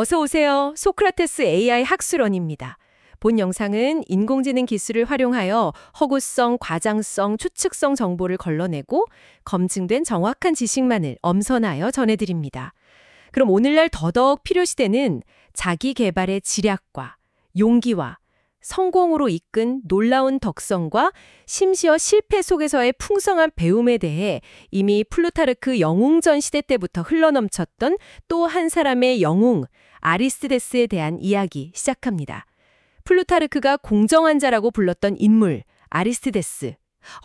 어서 오세요. 소크라테스 AI 학술원입니다. 본 영상은 인공지능 기술을 활용하여 허구성, 과장성, 추측성 정보를 걸러내고 검증된 정확한 지식만을 엄선하여 전해드립니다. 그럼 오늘날 더더욱 필요시되는 자기 개발의 지략과 용기와 성공으로 이끈 놀라운 덕성과 심지어 실패 속에서의 풍성한 배움에 대해 이미 플루타르크 영웅전 시대 때부터 흘러넘쳤던 또 한 사람의 영웅, 아리스티데스에 대한 이야기 시작합니다. 플루타르크가 공정한 자라고 불렀던 인물, 아리스티데스.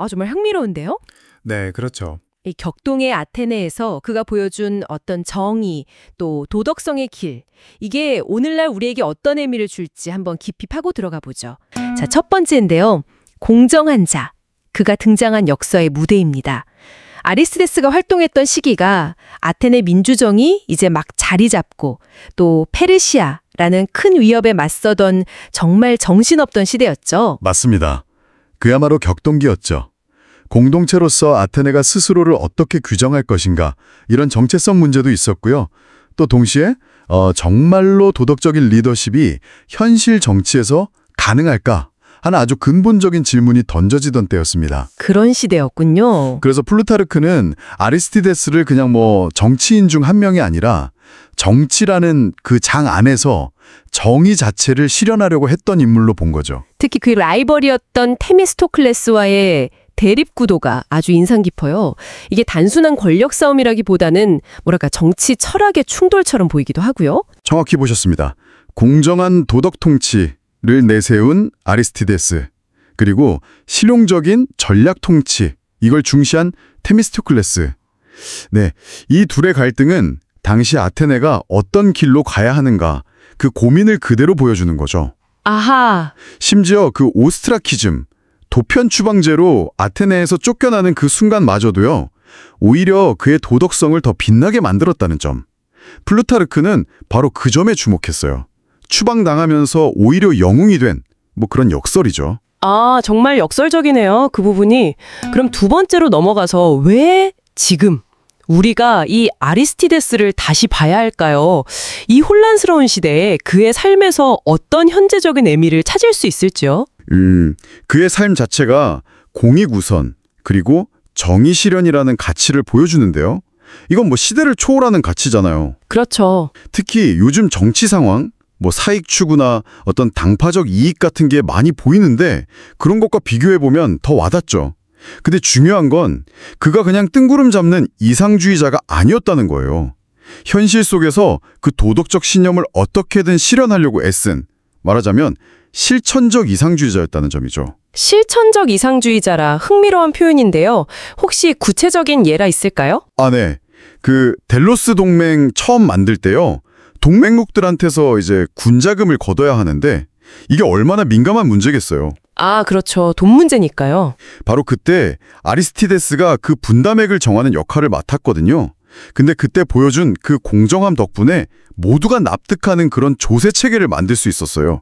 정말 흥미로운데요? 네, 그렇죠. 이 격동의 아테네에서 그가 보여준 어떤 정의, 또 도덕성의 길, 이게 오늘날 우리에게 어떤 의미를 줄지 한번 깊이 파고 들어가 보죠. 자, 첫 번째인데요. 공정한 자, 그가 등장한 역사의 무대입니다. 아리스티데스가 활동했던 시기가 아테네 민주정이 이제 막 자리 잡고 또 페르시아라는 큰 위협에 맞서던 정말 정신없던 시대였죠. 맞습니다. 그야말로 격동기였죠. 공동체로서 아테네가 스스로를 어떻게 규정할 것인가 이런 정체성 문제도 있었고요. 또 동시에 정말로 도덕적인 리더십이 현실 정치에서 가능할까 하는 아주 근본적인 질문이 던져지던 때였습니다. 그런 시대였군요. 그래서 플루타르크는 아리스티데스를 그냥 정치인 중 한 명이 아니라 정치라는 그 장 안에서 정의 자체를 실현하려고 했던 인물로 본 거죠. 특히 그 라이벌이었던 테미스토클레스와의 대립구도가 아주 인상 깊어요. 이게 단순한 권력 싸움이라기보다는 정치 철학의 충돌처럼 보이기도 하고요. 정확히 보셨습니다. 공정한 도덕 통치를 내세운 아리스티데스, 그리고 실용적인 전략 통치, 이걸 중시한 테미스토클레스. 네, 이 둘의 갈등은 당시 아테네가 어떤 길로 가야 하는가 그 고민을 그대로 보여주는 거죠. 아하. 심지어 그 오스트라키즘, 도편 추방제로 아테네에서 쫓겨나는 그 순간마저도요, 오히려 그의 도덕성을 더 빛나게 만들었다는 점. 플루타르크는 바로 그 점에 주목했어요. 추방당하면서 오히려 영웅이 된 그런 역설이죠. 정말 역설적이네요. 그 부분이. 그럼 두 번째로 넘어가서 왜 지금 우리가 이 아리스티데스를 다시 봐야 할까요? 이 혼란스러운 시대에 그의 삶에서 어떤 현재적인 의미를 찾을 수 있을지요? 그의 삶 자체가 공익우선 그리고 정의 실현이라는 가치를 보여주는데요. 이건 시대를 초월하는 가치잖아요. 그렇죠. 특히 요즘 정치 상황, 사익 추구나 어떤 당파적 이익 같은 게 많이 보이는데 그런 것과 비교해보면 더 와닿죠. 근데 중요한 건 그가 그냥 뜬구름 잡는 이상주의자가 아니었다는 거예요. 현실 속에서 그 도덕적 신념을 어떻게든 실현하려고 애쓴, 말하자면 실천적 이상주의자였다는 점이죠. 실천적 이상주의자라 흥미로운 표현인데요. 혹시 구체적인 예가 있을까요? 네. 그 델로스 동맹 처음 만들 때요, 동맹국들한테서 이제 군자금을 걷어야 하는데 이게 얼마나 민감한 문제겠어요. 그렇죠. 돈 문제니까요. 바로 그때 아리스티데스가 그 분담액을 정하는 역할을 맡았거든요. 근데 그때 보여준 그 공정함 덕분에 모두가 납득하는 그런 조세 체계를 만들 수 있었어요.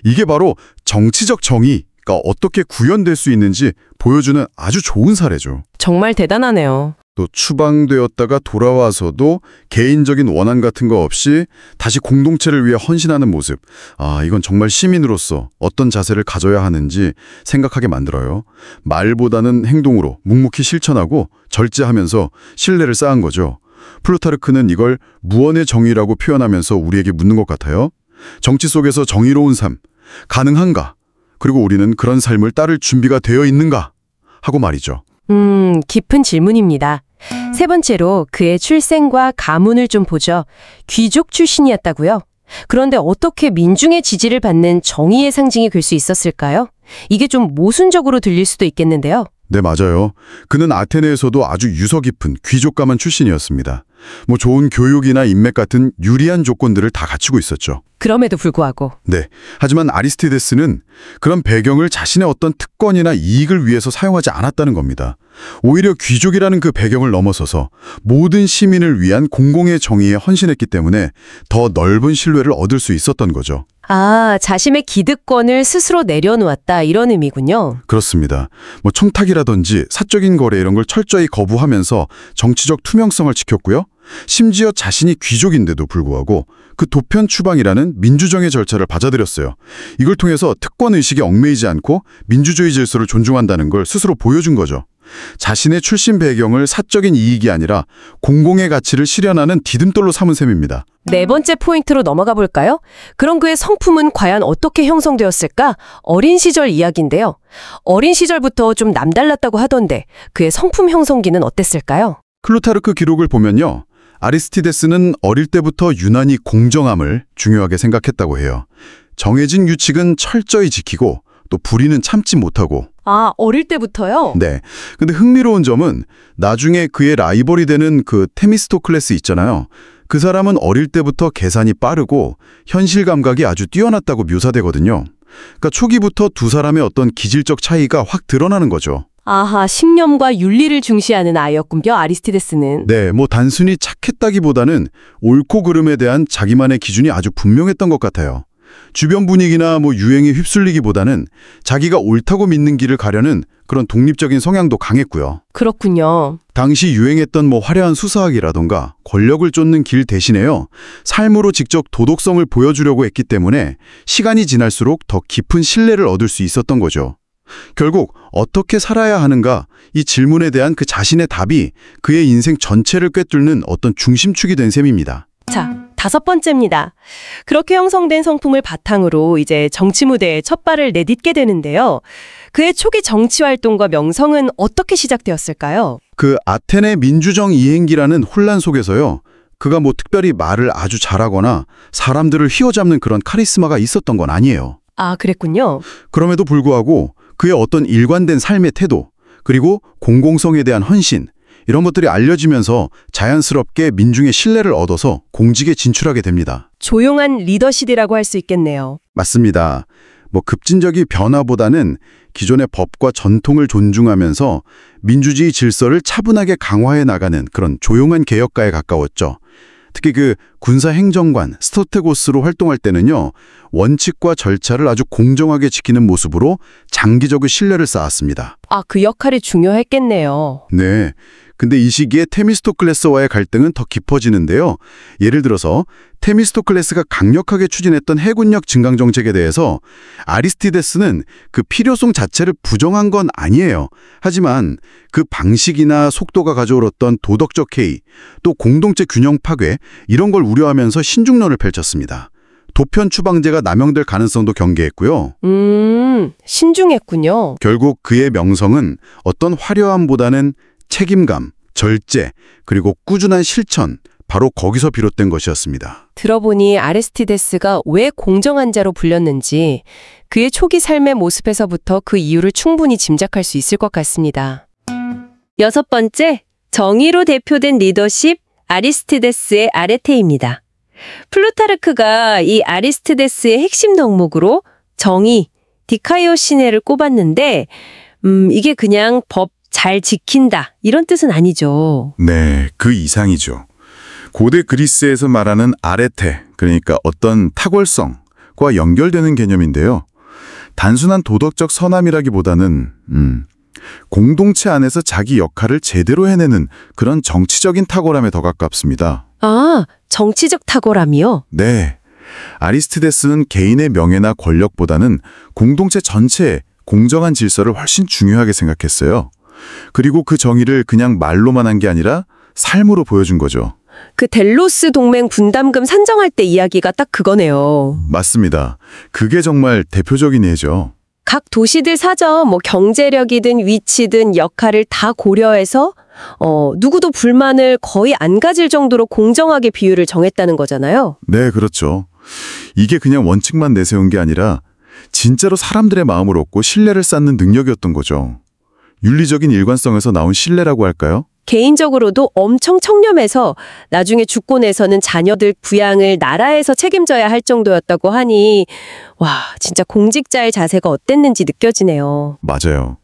이게 바로 정치적 정의가 어떻게 구현될 수 있는지 보여주는 아주 좋은 사례죠. 정말 대단하네요. 또 추방되었다가 돌아와서도 개인적인 원한 같은 거 없이 다시 공동체를 위해 헌신하는 모습. 이건 정말 시민으로서 어떤 자세를 가져야 하는지 생각하게 만들어요. 말보다는 행동으로 묵묵히 실천하고 절제하면서 신뢰를 쌓은 거죠. 플루타르크는 이걸 무언의 정의라고 표현하면서 우리에게 묻는 것 같아요. 정치 속에서 정의로운 삶, 가능한가? 그리고 우리는 그런 삶을 따를 준비가 되어 있는가? 하고 말이죠. 깊은 질문입니다. 세 번째로 그의 출생과 가문을 좀 보죠. 귀족 출신이었다고요? 그런데 어떻게 민중의 지지를 받는 정의의 상징이 될 수 있었을까요? 이게 좀 모순적으로 들릴 수도 있겠는데요. 네, 맞아요. 그는 아테네에서도 아주 유서 깊은 귀족 가문 출신이었습니다. 좋은 교육이나 인맥 같은 유리한 조건들을 다 갖추고 있었죠. 그럼에도 불구하고. 네. 하지만 아리스티데스는 그런 배경을 자신의 어떤 특권이나 이익을 위해서 사용하지 않았다는 겁니다. 오히려 귀족이라는 그 배경을 넘어서서 모든 시민을 위한 공공의 정의에 헌신했기 때문에 더 넓은 신뢰를 얻을 수 있었던 거죠. 자신의 기득권을 스스로 내려놓았다, 이런 의미군요. 그렇습니다. 청탁이라든지 사적인 거래 이런 걸 철저히 거부하면서 정치적 투명성을 지켰고요. 심지어 자신이 귀족인데도 불구하고 그 도편 추방이라는 민주정의 절차를 받아들였어요. 이걸 통해서 특권 의식에 얽매이지 않고 민주주의 질서를 존중한다는 걸 스스로 보여준 거죠. 자신의 출신 배경을 사적인 이익이 아니라 공공의 가치를 실현하는 디딤돌로 삼은 셈입니다. 네 번째 포인트로 넘어가 볼까요? 그럼 그의 성품은 과연 어떻게 형성되었을까? 어린 시절 이야기인데요. 어린 시절부터 좀 남달랐다고 하던데 그의 성품 형성기는 어땠을까요? 플루타르크 기록을 보면요. 아리스티데스는 어릴 때부터 유난히 공정함을 중요하게 생각했다고 해요. 정해진 규칙은 철저히 지키고 또 불의는 참지 못하고. 아, 어릴 때부터요? 네. 근데 흥미로운 점은 나중에 그의 라이벌이 되는 그 테미스토클레스 있잖아요. 그 사람은 어릴 때부터 계산이 빠르고 현실 감각이 아주 뛰어났다고 묘사되거든요. 그러니까 초기부터 두 사람의 어떤 기질적 차이가 확 드러나는 거죠. 아하, 신념과 윤리를 중시하는 아이였군요, 아리스티데스는. 네, 뭐 단순히 착했다기보다는 옳고 그름에 대한 자기만의 기준이 아주 분명했던 것 같아요. 주변 분위기나 뭐 유행에 휩쓸리기보다는 자기가 옳다고 믿는 길을 가려는 그런 독립적인 성향도 강했고요. 그렇군요. 당시 유행했던 뭐 화려한 수사학이라던가 권력을 쫓는 길 대신에요. 삶으로 직접 도덕성을 보여주려고 했기 때문에 시간이 지날수록 더 깊은 신뢰를 얻을 수 있었던 거죠. 결국 어떻게 살아야 하는가 이 질문에 대한 그 자신의 답이 그의 인생 전체를 꿰뚫는 어떤 중심축이 된 셈입니다. 자, 다섯 번째입니다. 그렇게 형성된 성품을 바탕으로 이제 정치 무대에 첫 발을 내딛게 되는데요. 그의 초기 정치 활동과 명성은 어떻게 시작되었을까요? 그 아테네 민주정 이행기라는 혼란 속에서요. 그가 뭐 특별히 말을 아주 잘하거나 사람들을 휘어잡는 그런 카리스마가 있었던 건 아니에요. 아, 그랬군요. 그럼에도 불구하고 그의 어떤 일관된 삶의 태도, 그리고 공공성에 대한 헌신, 이런 것들이 알려지면서 자연스럽게 민중의 신뢰를 얻어서 공직에 진출하게 됩니다. 조용한 리더십이라고 할 수 있겠네요. 맞습니다. 뭐 급진적인 변화보다는 기존의 법과 전통을 존중하면서 민주주의 질서를 차분하게 강화해 나가는 그런 조용한 개혁가에 가까웠죠. 특히 그 군사행정관 스토테고스로 활동할 때는요. 원칙과 절차를 아주 공정하게 지키는 모습으로 장기적인 신뢰를 쌓았습니다. 아, 그 역할이 중요했겠네요. 네. 근데 이 시기에 테미스토클레스와의 갈등은 더 깊어지는데요. 예를 들어서 테미스토클레스가 강력하게 추진했던 해군력 증강 정책에 대해서 아리스티데스는 그 필요성 자체를 부정한 건 아니에요. 하지만 그 방식이나 속도가 가져올었던 도덕적 해이, 또 공동체 균형 파괴 이런 걸 우려하면서 신중론을 펼쳤습니다. 도편 추방제가 남용될 가능성도 경계했고요. 신중했군요. 결국 그의 명성은 어떤 화려함보다는 책임감, 절제, 그리고 꾸준한 실천, 바로 거기서 비롯된 것이었습니다. 들어보니 아리스티데스가 왜 공정한 자로 불렸는지 그의 초기 삶의 모습에서부터 그 이유를 충분히 짐작할 수 있을 것 같습니다. 여섯 번째, 정의로 대표된 리더십, 아리스티데스의 아레테입니다. 플루타르크가 이 아리스티데스의 핵심 덕목으로 정의, 디카이오시네를 꼽았는데 이게 그냥 법 잘 지킨다 이런 뜻은 아니죠. 네, 그 이상이죠. 고대 그리스에서 말하는 아레테, 그러니까 어떤 탁월성과 연결되는 개념인데요. 단순한 도덕적 선함이라기보다는 공동체 안에서 자기 역할을 제대로 해내는 그런 정치적인 탁월함에 더 가깝습니다. 아, 정치적 탁월함이요? 네, 아리스티데스는 개인의 명예나 권력보다는 공동체 전체의 공정한 질서를 훨씬 중요하게 생각했어요. 그리고 그 정의를 그냥 말로만 한 게 아니라 삶으로 보여준 거죠. 그 델로스 동맹 분담금 산정할 때 이야기가 딱 그거네요. 맞습니다. 그게 정말 대표적인 예죠. 각 도시들 사정, 뭐 경제력이든 위치든 역할을 다 고려해서 누구도 불만을 거의 안 가질 정도로 공정하게 비율을 정했다는 거잖아요. 네, 그렇죠. 이게 그냥 원칙만 내세운 게 아니라 진짜로 사람들의 마음을 얻고 신뢰를 쌓는 능력이었던 거죠. 윤리적인 일관성에서 나온 신뢰라고 할까요? 개인적으로도 엄청 청렴해서 나중에 주권에서는 자녀들 부양을 나라에서 책임져야 할 정도였다고 하니 와, 진짜 공직자의 자세가 어땠는지 느껴지네요. 맞아요.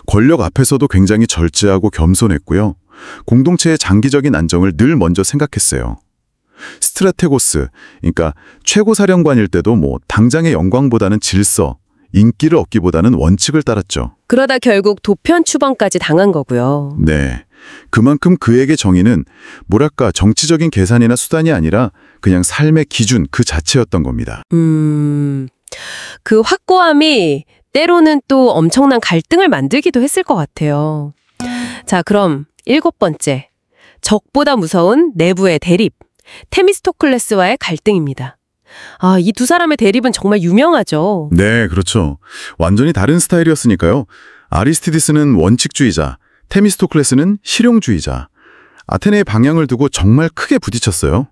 권력 앞에서도 굉장히 절제하고 겸손했고요. 공동체의 장기적인 안정을 늘 먼저 생각했어요. 스트라테고스, 그러니까 최고사령관일 때도 뭐 당장의 영광보다는 질서, 인기를 얻기보다는 원칙을 따랐죠. 그러다 결국 도편 추방까지 당한 거고요. 네. 그만큼 그에게 정의는 뭐랄까 정치적인 계산이나 수단이 아니라 그냥 삶의 기준 그 자체였던 겁니다. 그 확고함이 때로는 또 엄청난 갈등을 만들기도 했을 것 같아요. 자, 그럼 7번째. 적보다 무서운 내부의 대립. 테미스토클레스와의 갈등입니다. 아, 이 두 사람의 대립은 정말 유명하죠. 네, 그렇죠. 완전히 다른 스타일이었으니까요. 아리스티디스는 원칙주의자, 테미스토클레스는 실용주의자. 아테네의 방향을 두고 정말 크게 부딪혔어요.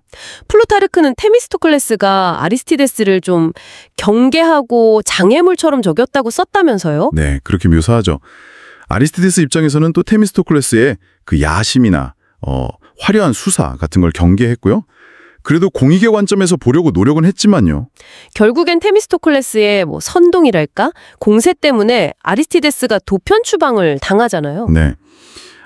플루타르크는 테미스토클레스가 아리스티데스를 좀 경계하고 장애물처럼 저겼다고 썼다면서요? 네, 그렇게 묘사하죠. 아리스티디스 입장에서는 또 테미스토클레스의 그 야심이나 화려한 수사 같은 걸 경계했고요. 그래도 공익의 관점에서 보려고 노력은 했지만요. 결국엔 테미스토클레스의 선동이랄까? 공세 때문에 아리스티데스가 도편 추방을 당하잖아요. 네.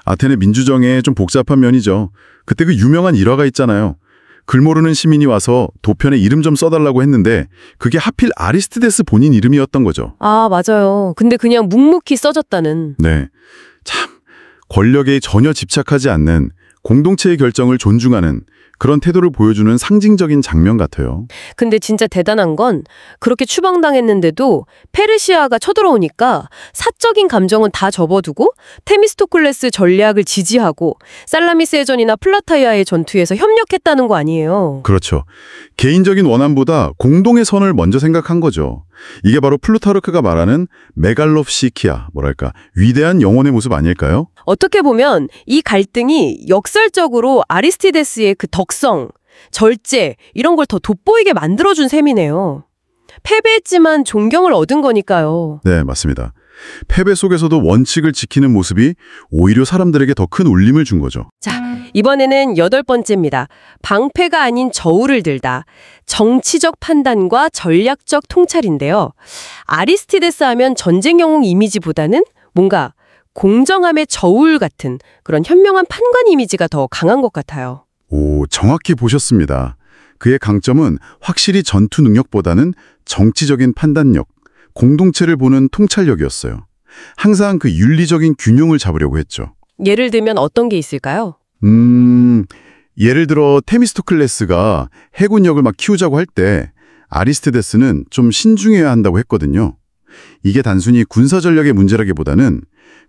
아테네 민주정의 좀 복잡한 면이죠. 그때 그 유명한 일화가 있잖아요. 글 모르는 시민이 와서 도편에 이름 좀 써달라고 했는데 그게 하필 아리스티데스 본인 이름이었던 거죠. 아, 맞아요. 근데 그냥 묵묵히 써졌다는. 네. 참, 권력에 전혀 집착하지 않는 공동체의 결정을 존중하는 그런 태도를 보여주는 상징적인 장면 같아요. 근데 진짜 대단한 건 그렇게 추방당했는데도 페르시아가 쳐들어오니까 사적인 감정은 다 접어두고 테미스토클레스 전략을 지지하고 살라미스해전이나 플라타이아의 전투에서 협력했다는 거 아니에요. 그렇죠. 개인적인 원함보다 공동의 선을 먼저 생각한 거죠. 이게 바로 플루타르크가 말하는 메갈롭시키아, 뭐랄까, 위대한 영혼의 모습 아닐까요? 어떻게 보면 이 갈등이 역설적으로 아리스티데스의 그 덕성, 절제 이런 걸 더 돋보이게 만들어준 셈이네요. 패배했지만 존경을 얻은 거니까요. 네, 맞습니다. 패배 속에서도 원칙을 지키는 모습이 오히려 사람들에게 더 큰 울림을 준 거죠. 자, 이번에는 8번째입니다. 방패가 아닌 저울을 들다. 정치적 판단과 전략적 통찰인데요. 아리스티데스 하면 전쟁 영웅 이미지보다는 뭔가 공정함의 저울 같은 그런 현명한 판관 이미지가 더 강한 것 같아요. 오, 정확히 보셨습니다. 그의 강점은 확실히 전투 능력보다는 정치적인 판단력, 공동체를 보는 통찰력이었어요. 항상 그 윤리적인 균형을 잡으려고 했죠. 예를 들면 어떤 게 있을까요? 예를 들어 테미스토클레스가 해군력을 막 키우자고 할 때 아리스티데스는 좀 신중해야 한다고 했거든요. 이게 단순히 군사 전략의 문제라기보다는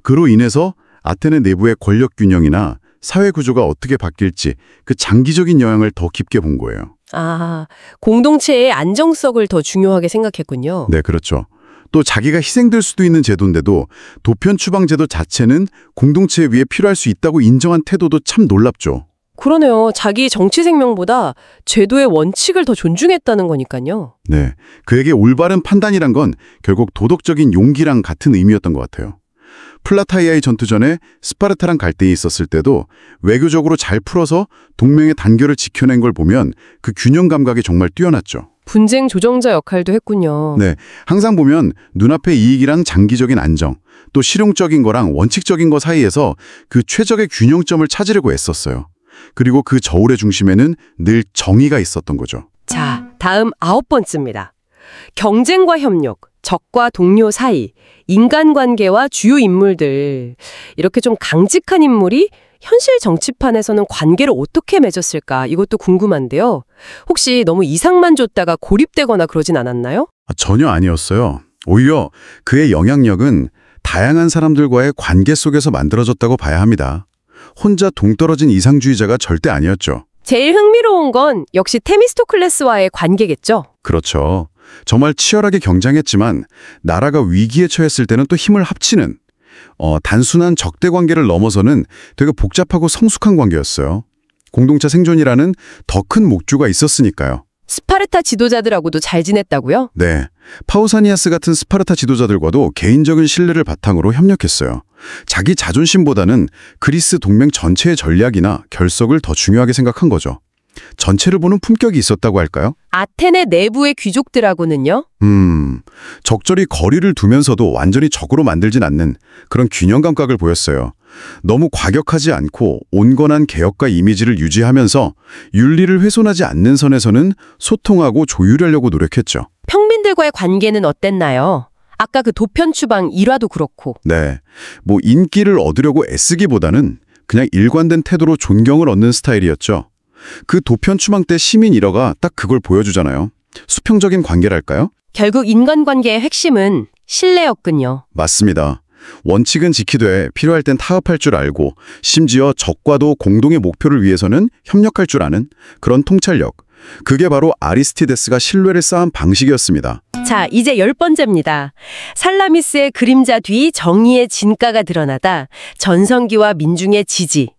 그로 인해서 아테네 내부의 권력 균형이나 사회 구조가 어떻게 바뀔지 그 장기적인 영향을 더 깊게 본 거예요. 아, 공동체의 안정성을 더 중요하게 생각했군요. 네, 그렇죠. 또 자기가 희생될 수도 있는 제도인데도 도편 추방 제도 자체는 공동체 위에 필요할 수 있다고 인정한 태도도 참 놀랍죠. 그러네요. 자기 정치 생명보다 제도의 원칙을 더 존중했다는 거니까요. 네, 그에게 올바른 판단이란 건 결국 도덕적인 용기랑 같은 의미였던 것 같아요. 플라타이아의 전투 전에 스파르타랑 갈등이 있었을 때도 외교적으로 잘 풀어서 동맹의 단결을 지켜낸 걸 보면 그 균형 감각이 정말 뛰어났죠. 분쟁 조정자 역할도 했군요. 네, 항상 보면 눈앞의 이익이랑 장기적인 안정, 또 실용적인 거랑 원칙적인 거 사이에서 그 최적의 균형점을 찾으려고 애썼어요. 그리고 그 저울의 중심에는 늘 정의가 있었던 거죠. 자, 다음 9번째입니다. 경쟁과 협력, 적과 동료 사이, 인간관계와 주요 인물들. 이렇게 좀 강직한 인물이 현실 정치판에서는 관계를 어떻게 맺었을까? 이것도 궁금한데요. 혹시 너무 이상만 줬다가 고립되거나 그러진 않았나요? 전혀 아니었어요. 오히려 그의 영향력은 다양한 사람들과의 관계 속에서 만들어졌다고 봐야 합니다. 혼자 동떨어진 이상주의자가 절대 아니었죠. 제일 흥미로운 건 역시 테미스토클레스와의 관계겠죠? 그렇죠. 정말 치열하게 경쟁했지만 나라가 위기에 처했을 때는 또 힘을 합치는 단순한 적대 관계를 넘어서는 되게 복잡하고 성숙한 관계였어요. 공동체 생존이라는 더 큰 목표가 있었으니까요. 스파르타 지도자들하고도 잘 지냈다고요? 네, 파우사니아스 같은 스파르타 지도자들과도 개인적인 신뢰를 바탕으로 협력했어요. 자기 자존심보다는 그리스 동맹 전체의 전략이나 결석을 더 중요하게 생각한 거죠. 전체를 보는 품격이 있었다고 할까요? 아테네 내부의 귀족들하고는요? 적절히 거리를 두면서도 완전히 적으로 만들진 않는 그런 균형 감각을 보였어요. 너무 과격하지 않고 온건한 개혁과 이미지를 유지하면서 윤리를 훼손하지 않는 선에서는 소통하고 조율하려고 노력했죠. 평민들과의 관계는 어땠나요? 아까 그 도편 추방 일화도 그렇고. 네, 인기를 얻으려고 애쓰기보다는 그냥 일관된 태도로 존경을 얻는 스타일이었죠. 그 도편 추방 때 시민 일화가 딱 그걸 보여주잖아요. 수평적인 관계랄까요? 결국 인간관계의 핵심은 신뢰였군요. 맞습니다. 원칙은 지키되 필요할 땐 타협할 줄 알고 심지어 적과도 공동의 목표를 위해서는 협력할 줄 아는 그런 통찰력. 그게 바로 아리스티데스가 신뢰를 쌓은 방식이었습니다. 자, 이제 10번째입니다. 살라미스의 그림자 뒤 정의의 진가가 드러나다 전성기와 민중의 지지.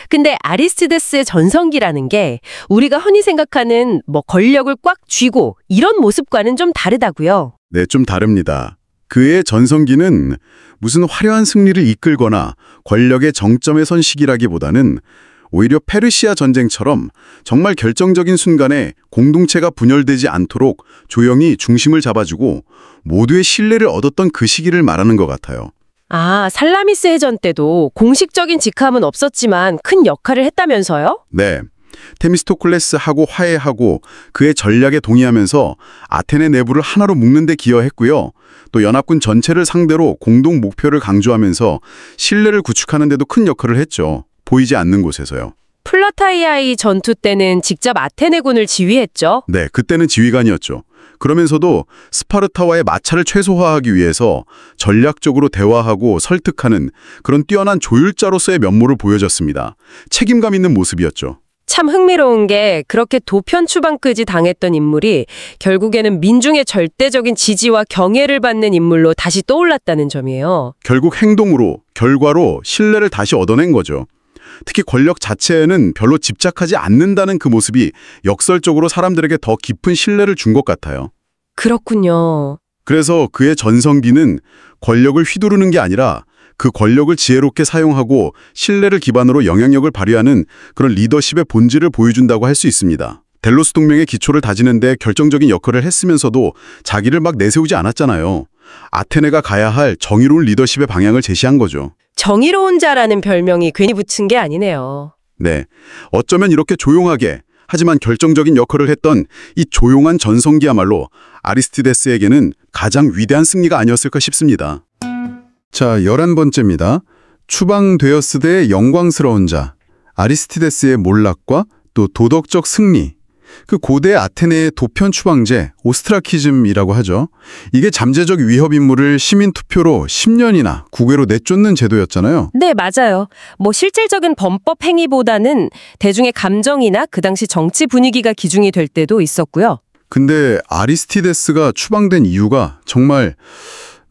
근데 아리스티데스의 전성기라는 게 우리가 흔히 생각하는 권력을 꽉 쥐고 이런 모습과는 좀 다르다고요. 네, 좀 다릅니다. 그의 전성기는 무슨 화려한 승리를 이끌거나 권력의 정점에 선 시기라기보다는 오히려 페르시아 전쟁처럼 정말 결정적인 순간에 공동체가 분열되지 않도록 조용히 중심을 잡아주고 모두의 신뢰를 얻었던 그 시기를 말하는 것 같아요. 아, 살라미스 해전 때도 공식적인 직함은 없었지만 큰 역할을 했다면서요? 네. 테미스토클레스하고 화해하고 그의 전략에 동의하면서 아테네 내부를 하나로 묶는 데 기여했고요. 또 연합군 전체를 상대로 공동 목표를 강조하면서 신뢰를 구축하는 데도 큰 역할을 했죠. 보이지 않는 곳에서요. 플라타이아의 전투 때는 직접 아테네군을 지휘했죠. 네, 그때는 지휘관이었죠. 그러면서도 스파르타와의 마찰을 최소화하기 위해서 전략적으로 대화하고 설득하는 그런 뛰어난 조율자로서의 면모를 보여줬습니다. 책임감 있는 모습이었죠. 참 흥미로운 게 그렇게 도편 추방까지 당했던 인물이 결국에는 민중의 절대적인 지지와 경애를 받는 인물로 다시 떠올랐다는 점이에요. 결국 행동으로, 결과로 신뢰를 다시 얻어낸 거죠. 특히 권력 자체에는 별로 집착하지 않는다는 그 모습이 역설적으로 사람들에게 더 깊은 신뢰를 준 것 같아요. 그렇군요. 그래서 그의 전성기는 권력을 휘두르는 게 아니라 그 권력을 지혜롭게 사용하고 신뢰를 기반으로 영향력을 발휘하는 그런 리더십의 본질을 보여준다고 할 수 있습니다. 델로스 동맹의 기초를 다지는 데 결정적인 역할을 했으면서도 자기를 막 내세우지 않았잖아요. 아테네가 가야 할 정의로운 리더십의 방향을 제시한 거죠. 정의로운 자라는 별명이 괜히 붙은 게 아니네요. 네, 어쩌면 이렇게 조용하게 하지만 결정적인 역할을 했던 이 조용한 전성기야말로 아리스티데스에게는 가장 위대한 승리가 아니었을까 싶습니다. 자, 11번째입니다. 추방되었으되 영광스러운 자, 아리스티데스의 몰락과 또 도덕적 승리. 그 고대 아테네의 도편 추방제, 오스트라키즘이라고 하죠. 이게 잠재적 위협 인물을 시민 투표로 10년이나 국외로 내쫓는 제도였잖아요. 네, 맞아요. 실질적인 범법 행위보다는 대중의 감정이나 그 당시 정치 분위기가 기준이 될 때도 있었고요. 근데 아리스티데스가 추방된 이유가 정말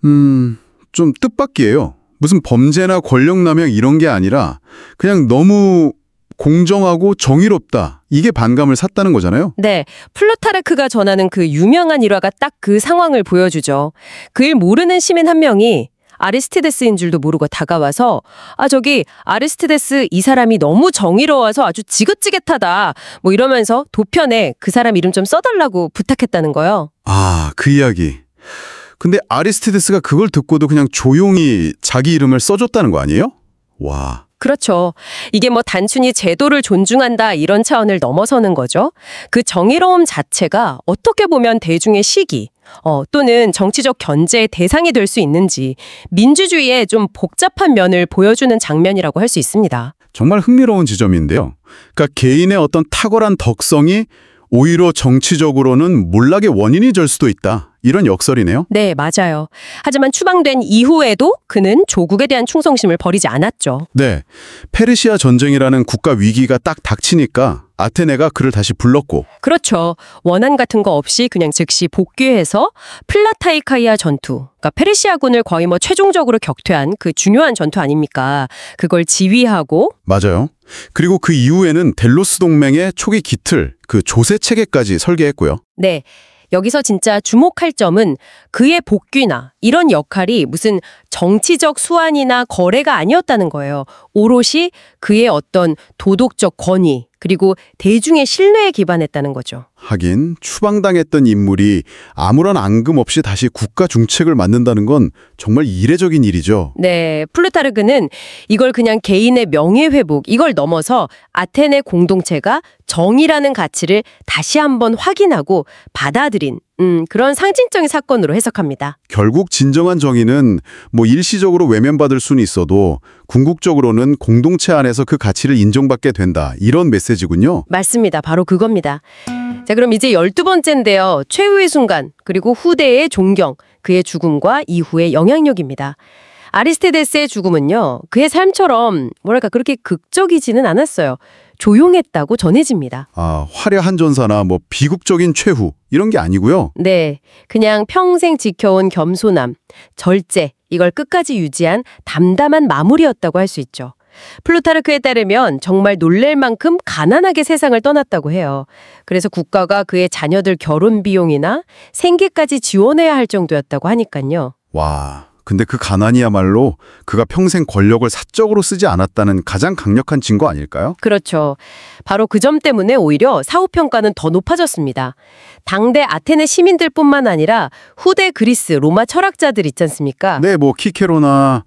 좀 뜻밖이에요. 무슨 범죄나 권력남용 이런 게 아니라 그냥 너무 공정하고 정의롭다. 이게 반감을 샀다는 거잖아요. 네, 플루타르크가 전하는 그 유명한 일화가 딱 그 상황을 보여주죠. 그 일 모르는 시민 한 명이 아리스티데스인 줄도 모르고 다가와서 저기 아리스티데스 이 사람이 너무 정의로워서 아주 지긋지긋하다. 이러면서 도편에 그 사람 이름 좀 써달라고 부탁했다는 거요. 아, 그 이야기. 근데 아리스티데스가 그걸 듣고도 그냥 조용히 자기 이름을 써줬다는 거 아니에요? 와. 그렇죠. 이게 단순히 제도를 존중한다 이런 차원을 넘어서는 거죠. 그 정의로움 자체가 어떻게 보면 대중의 시기 또는 정치적 견제의 대상이 될 수 있는지 민주주의의 좀 복잡한 면을 보여주는 장면이라고 할 수 있습니다. 정말 흥미로운 지점인데요. 그러니까 개인의 어떤 탁월한 덕성이 오히려 정치적으로는 몰락의 원인이 될 수도 있다. 이런 역설이네요. 네, 맞아요. 하지만 추방된 이후에도 그는 조국에 대한 충성심을 버리지 않았죠. 네, 페르시아 전쟁이라는 국가 위기가 딱 닥치니까 아테네가 그를 다시 불렀고. 그렇죠. 원한 같은 거 없이 그냥 즉시 복귀해서 플라타이카이아 전투, 그러니까 페르시아군을 거의 최종적으로 격퇴한 그 중요한 전투 아닙니까? 그걸 지휘하고. 맞아요. 그리고 그 이후에는 델로스 동맹의 초기 기틀, 그 조세 체계까지 설계했고요. 네. 여기서 진짜 주목할 점은 그의 복귀나 이런 역할이 무슨 정치적 수완이나 거래가 아니었다는 거예요. 오롯이 그의 어떤 도덕적 권위 그리고 대중의 신뢰에 기반했다는 거죠. 하긴 추방당했던 인물이 아무런 앙금 없이 다시 국가 중책을 맡는다는 건 정말 이례적인 일이죠. 네, 플루타르크는 이걸 그냥 개인의 명예회복, 이걸 넘어서 아테네 공동체가 정의라는 가치를 다시 한번 확인하고 받아들인 그런 상징적인 사건으로 해석합니다. 결국 진정한 정의는 뭐 일시적으로 외면받을 수는 있어도 궁극적으로는 공동체 안에서 그 가치를 인정받게 된다. 이런 메시지군요. 맞습니다. 바로 그겁니다. 자, 그럼 이제 12번째인데요. 최후의 순간, 그리고 후대의 존경, 그의 죽음과 이후의 영향력입니다. 아리스티데스의 죽음은요, 그의 삶처럼 뭐랄까 그렇게 극적이지는 않았어요. 조용했다고 전해집니다. 아, 화려한 전사나 뭐 비극적인 최후 이런 게 아니고요. 네, 그냥 평생 지켜온 겸손함, 절제, 이걸 끝까지 유지한 담담한 마무리였다고 할 수 있죠. 플루타르크에 따르면 정말 놀랄 만큼 가난하게 세상을 떠났다고 해요. 그래서 국가가 그의 자녀들 결혼 비용이나 생계까지 지원해야 할 정도였다고 하니까요. 와, 근데 그 가난이야말로 그가 평생 권력을 사적으로 쓰지 않았다는 가장 강력한 증거 아닐까요? 그렇죠. 바로 그 점 때문에 오히려 사후평가는 더 높아졌습니다. 당대 아테네 시민들뿐만 아니라 후대 그리스, 로마 철학자들 있지 않습니까? 네, 뭐 키케로나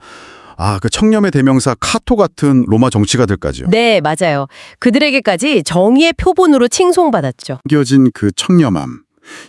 그 청렴의 대명사 카토 같은 로마 정치가들까지요. 네, 맞아요. 그들에게까지 정의의 표본으로 칭송받았죠. 숨겨진 그 청렴함.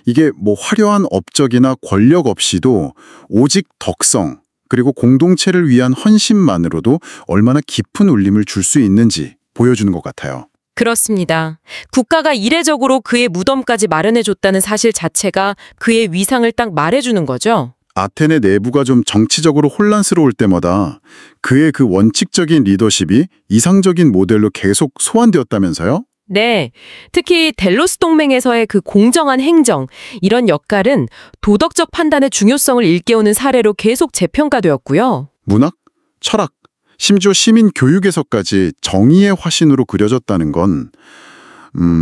이게 뭐 화려한 업적이나 권력 없이도 오직 덕성, 그리고 공동체를 위한 헌신만으로도 얼마나 깊은 울림을 줄 수 있는지 보여주는 것 같아요. 그렇습니다. 국가가 이례적으로 그의 무덤까지 마련해줬다는 사실 자체가 그의 위상을 딱 말해주는 거죠. 아테네 내부가 좀 정치적으로 혼란스러울 때마다 그의 그 원칙적인 리더십이 이상적인 모델로 계속 소환되었다면서요? 네, 특히 델로스 동맹에서의 그 공정한 행정, 이런 역할은 도덕적 판단의 중요성을 일깨우는 사례로 계속 재평가되었고요. 문학, 철학, 심지어 시민 교육에서까지 정의의 화신으로 그려졌다는 건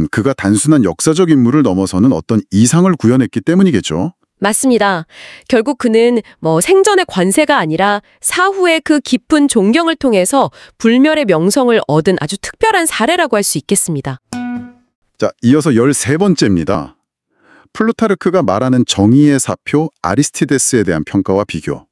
그가 단순한 역사적 인물을 넘어서는 어떤 이상을 구현했기 때문이겠죠. 맞습니다. 결국 그는 생전의 관세가 아니라 사후의 그 깊은 존경을 통해서 불멸의 명성을 얻은 아주 특별한 사례라고 할 수 있겠습니다. 자, 이어서 13번째입니다. 플루타르크가 말하는 정의의 사표 아리스티데스에 대한 평가와 비교.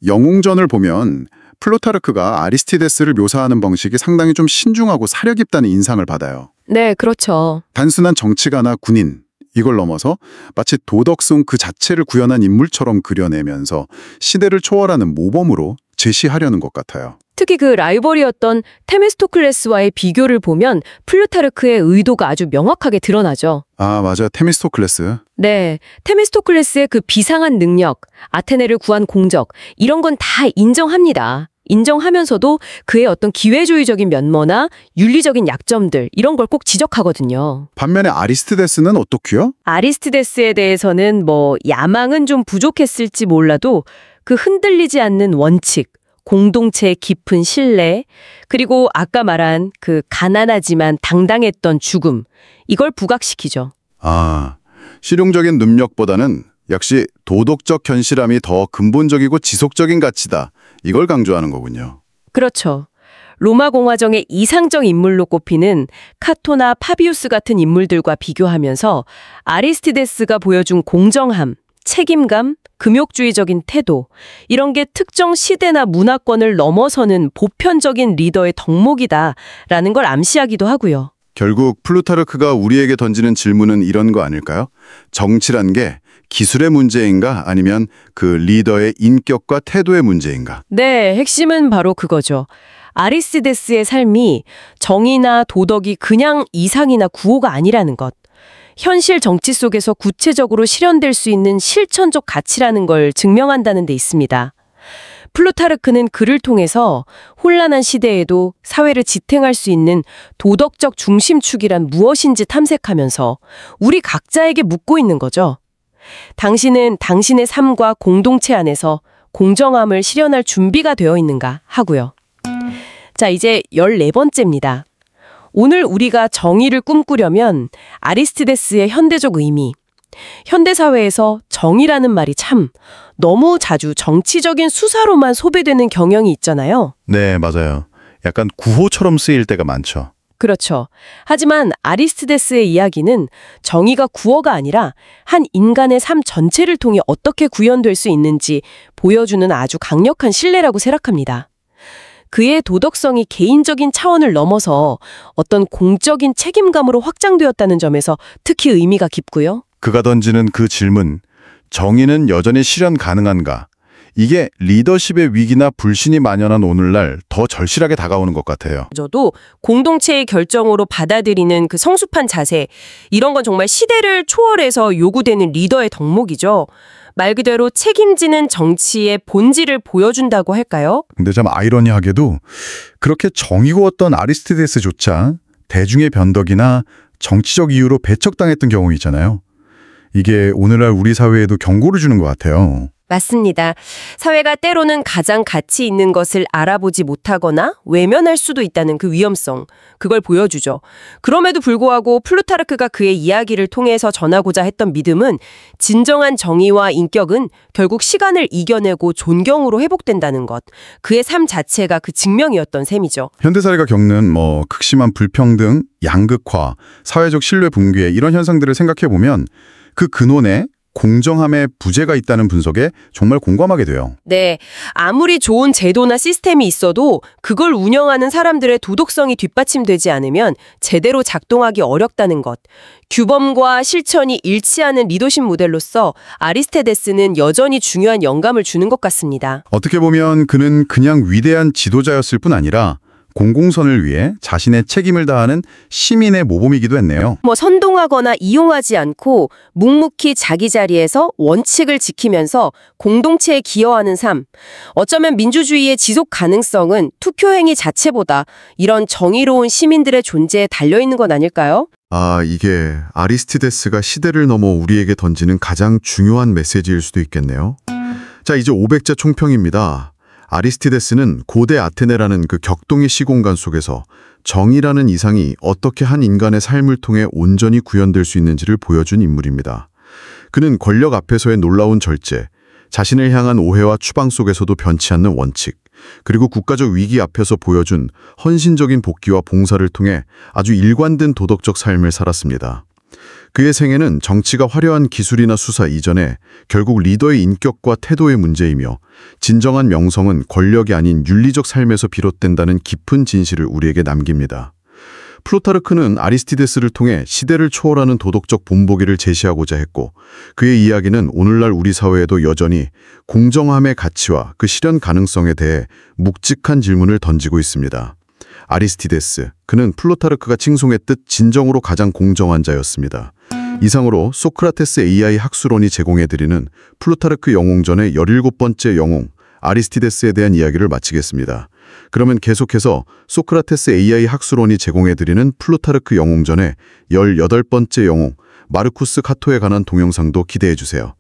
영웅전을 보면 플루타르크가 아리스티데스를 묘사하는 방식이 상당히 좀 신중하고 사려 깊다는 인상을 받아요. 네, 그렇죠. 단순한 정치가나 군인, 이걸 넘어서 마치 도덕성 그 자체를 구현한 인물처럼 그려내면서 시대를 초월하는 모범으로 제시하려는 것 같아요. 특히 그 라이벌이었던 테미스토클레스와의 비교를 보면 플루타르크의 의도가 아주 명확하게 드러나죠. 아, 맞아요. 테미스토클레스. 네, 테미스토클레스의 그 비상한 능력, 아테네를 구한 공적, 이런 건 다 인정합니다. 인정하면서도 그의 어떤 기회주의적인 면모나 윤리적인 약점들, 이런 걸 꼭 지적하거든요. 반면에 아리스티데스는 어떻고요? 아리스티데스에 대해서는 야망은 좀 부족했을지 몰라도 그 흔들리지 않는 원칙, 공동체의 깊은 신뢰, 그리고 아까 말한 그 가난하지만 당당했던 죽음, 이걸 부각시키죠. 아, 실용적인 능력보다는 역시 도덕적 견실함이 더 근본적이고 지속적인 가치다. 이걸 강조하는 거군요. 그렇죠. 로마 공화정의 이상적 인물로 꼽히는 카토나 파비우스 같은 인물들과 비교하면서 아리스티데스가 보여준 공정함, 책임감, 금욕주의적인 태도, 이런 게 특정 시대나 문화권을 넘어서는 보편적인 리더의 덕목이다라는 걸 암시하기도 하고요. 결국 플루타르크가 우리에게 던지는 질문은 이런 거 아닐까요? 정치란 게 기술의 문제인가 아니면 그 리더의 인격과 태도의 문제인가? 네, 핵심은 바로 그거죠. 아리스티데스의 삶이 정의나 도덕이 그냥 이상이나 구호가 아니라는 것. 현실 정치 속에서 구체적으로 실현될 수 있는 실천적 가치라는 걸 증명한다는 데 있습니다. 플루타르크는 그를 통해서 혼란한 시대에도 사회를 지탱할 수 있는 도덕적 중심축이란 무엇인지 탐색하면서 우리 각자에게 묻고 있는 거죠. 당신은 당신의 삶과 공동체 안에서 공정함을 실현할 준비가 되어 있는가 하고요. 자, 이제 14번째입니다. 오늘 우리가 정의를 꿈꾸려면 아리스티데스의 현대적 의미, 현대사회에서 정의라는 말이 참 너무 자주 정치적인 수사로만 소비되는 경향이 있잖아요. 네, 맞아요. 약간 구호처럼 쓰일 때가 많죠. 그렇죠. 하지만 아리스티데스의 이야기는 정의가 구호가 아니라 한 인간의 삶 전체를 통해 어떻게 구현될 수 있는지 보여주는 아주 강력한 신뢰라고 생각합니다. 그의 도덕성이 개인적인 차원을 넘어서 어떤 공적인 책임감으로 확장되었다는 점에서 특히 의미가 깊고요. 그가 던지는 그 질문, 정의는 여전히 실현 가능한가? 이게 리더십의 위기나 불신이 만연한 오늘날 더 절실하게 다가오는 것 같아요. 저도 공동체의 결정으로 받아들이는 그 성숙한 자세, 이런 건 정말 시대를 초월해서 요구되는 리더의 덕목이죠. 말 그대로 책임지는 정치의 본질을 보여준다고 할까요? 근데 참 아이러니하게도 그렇게 정의고웠던 아리스토텔레스조차 대중의 변덕이나 정치적 이유로 배척당했던 경우 있잖아요. 이게 오늘날 우리 사회에도 경고를 주는 것 같아요. 맞습니다. 사회가 때로는 가장 가치 있는 것을 알아보지 못하거나 외면할 수도 있다는 그 위험성, 그걸 보여주죠. 그럼에도 불구하고 플루타르크가 그의 이야기를 통해서 전하고자 했던 믿음은 진정한 정의와 인격은 결국 시간을 이겨내고 존경으로 회복된다는 것, 그의 삶 자체가 그 증명이었던 셈이죠. 현대사회가 겪는 극심한 불평등, 양극화, 사회적 신뢰 붕괴 이런 현상들을 생각해보면 그 근원에 공정함의 부재가 있다는 분석에 정말 공감하게 돼요. 네, 아무리 좋은 제도나 시스템이 있어도 그걸 운영하는 사람들의 도덕성이 뒷받침되지 않으면 제대로 작동하기 어렵다는 것. 규범과 실천이 일치하는 리더십 모델로서 아리스토텔레스는 여전히 중요한 영감을 주는 것 같습니다. 어떻게 보면 그는 그냥 위대한 지도자였을 뿐 아니라 공공선을 위해 자신의 책임을 다하는 시민의 모범이기도 했네요. 선동하거나 이용하지 않고 묵묵히 자기 자리에서 원칙을 지키면서 공동체에 기여하는 삶. 어쩌면 민주주의의 지속 가능성은 투표 행위 자체보다 이런 정의로운 시민들의 존재에 달려있는 건 아닐까요? 이게 아리스티데스가 시대를 넘어 우리에게 던지는 가장 중요한 메시지일 수도 있겠네요. 자, 이제 500자 총평입니다. 아리스티데스는 고대 아테네라는 그 격동의 시공간 속에서 정의라는 이상이 어떻게 한 인간의 삶을 통해 온전히 구현될 수 있는지를 보여준 인물입니다. 그는 권력 앞에서의 놀라운 절제, 자신을 향한 오해와 추방 속에서도 변치 않는 원칙, 그리고 국가적 위기 앞에서 보여준 헌신적인 복귀와 봉사를 통해 아주 일관된 도덕적 삶을 살았습니다. 그의 생애는 정치가 화려한 기술이나 수사 이전에 결국 리더의 인격과 태도의 문제이며 진정한 명성은 권력이 아닌 윤리적 삶에서 비롯된다는 깊은 진실을 우리에게 남깁니다. 플루타르크는 아리스티데스를 통해 시대를 초월하는 도덕적 본보기를 제시하고자 했고 그의 이야기는 오늘날 우리 사회에도 여전히 공정함의 가치와 그 실현 가능성에 대해 묵직한 질문을 던지고 있습니다. 아리스티데스, 그는 플루타르크가 칭송했듯 진정으로 가장 공정한 자였습니다. 이상으로 소크라테스 AI 학술원이 제공해드리는 플루타르크 영웅전의 17번째 영웅, 아리스티데스에 대한 이야기를 마치겠습니다. 그러면 계속해서 소크라테스 AI 학술원이 제공해드리는 플루타르크 영웅전의 18번째 영웅, 마르쿠스 카토에 관한 동영상도 기대해주세요.